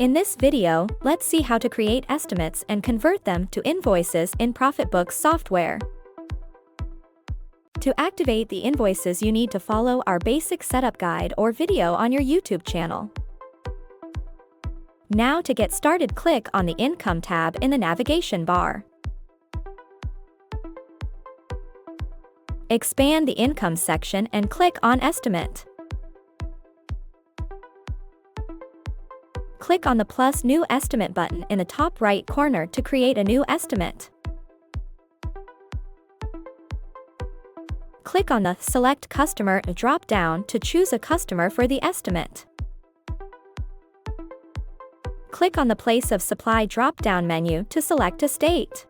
In this video, let's see how to create estimates and convert them to invoices in ProfitBooks software. To activate the invoices, you need to follow our basic setup guide or video on your YouTube channel. Now to get started, click on the Income tab in the navigation bar. Expand the Income section and click on Estimate. Click on the plus New Estimate button in the top right corner to create a new estimate. Click on the Select Customer drop-down to choose a customer for the estimate. Click on the Place of Supply drop-down menu to select a state.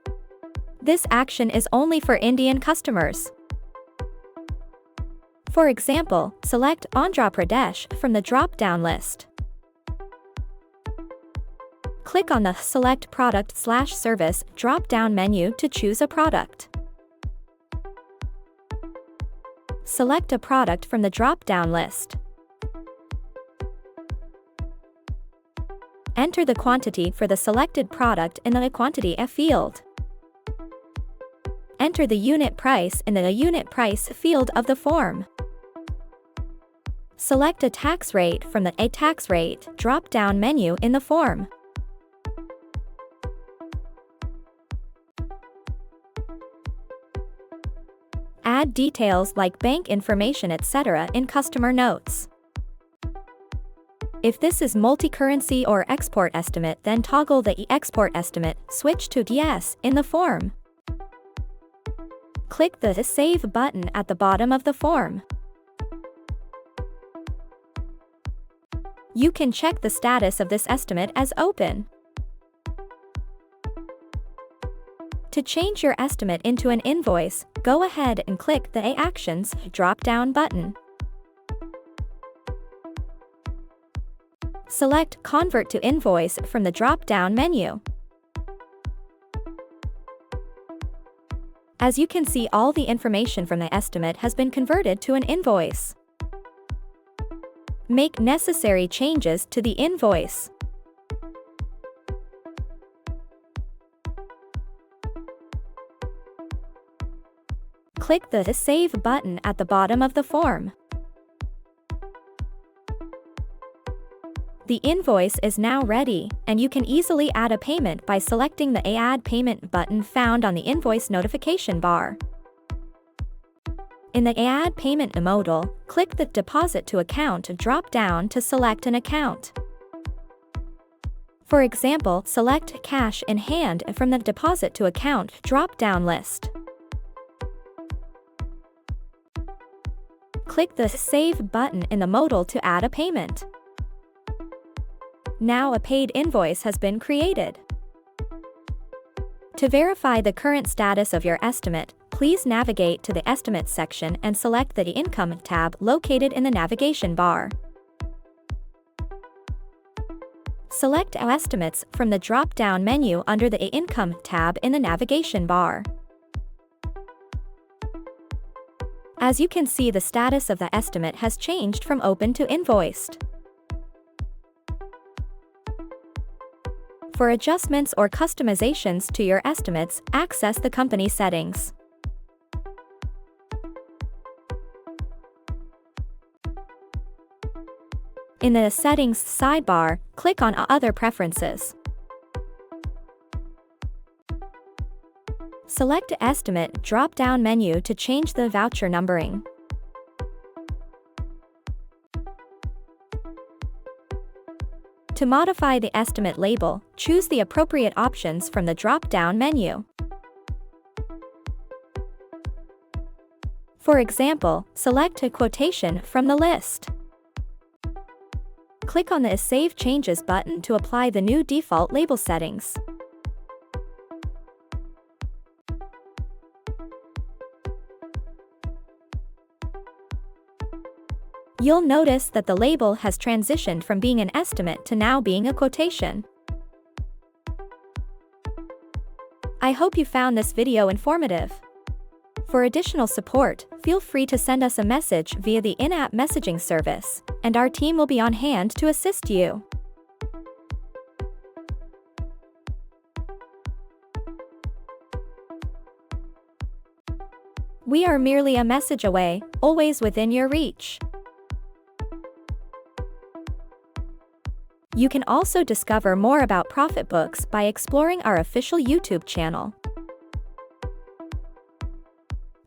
This action is only for Indian customers. For example, select Andhra Pradesh from the drop-down list. Click on the Select Product/Service drop-down menu to choose a product. Select a product from the drop-down list. Enter the quantity for the selected product in the Quantity field. Enter the unit price in the Unit Price field of the form. Select a tax rate from the Tax Rate drop-down menu in the form. Add details like bank information, etc. in customer notes. If this is multi-currency or export estimate, then toggle the Export Estimate switch to Yes in the form. Click the Save button at the bottom of the form. You can check the status of this estimate as open. To change your estimate into an invoice, go ahead and click the Actions drop-down button. Select Convert to Invoice from the drop-down menu. As you can see, all the information from the estimate has been converted to an invoice. Make necessary changes to the invoice. Click the Save button at the bottom of the form. The invoice is now ready, and you can easily add a payment by selecting the Add Payment button found on the invoice notification bar. In the Add Payment modal, click the Deposit to Account drop-down to select an account. For example, select Cash in Hand from the Deposit to Account drop-down list. Click the Save button in the modal to add a payment. Now a paid invoice has been created. To verify the current status of your estimate, please navigate to the Estimate section and select the Income tab located in the navigation bar. Select Estimates from the drop-down menu under the Income tab in the navigation bar. As you can see, the status of the estimate has changed from open to invoiced. For adjustments or customizations to your estimates, access the company settings. In the Settings sidebar, click on Other Preferences. Select Estimate drop-down menu to change the voucher numbering. To modify the estimate label, choose the appropriate options from the drop-down menu. For example, select a quotation from the list. Click on the Save Changes button to apply the new default label settings. You'll notice that the label has transitioned from being an estimate to now being a quotation. I hope you found this video informative. For additional support, feel free to send us a message via the in-app messaging service, and our team will be on hand to assist you. We are merely a message away, always within your reach. You can also discover more about ProfitBooks by exploring our official YouTube channel.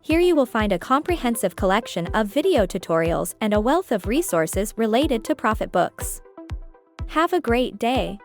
Here you will find a comprehensive collection of video tutorials and a wealth of resources related to ProfitBooks. Have a great day!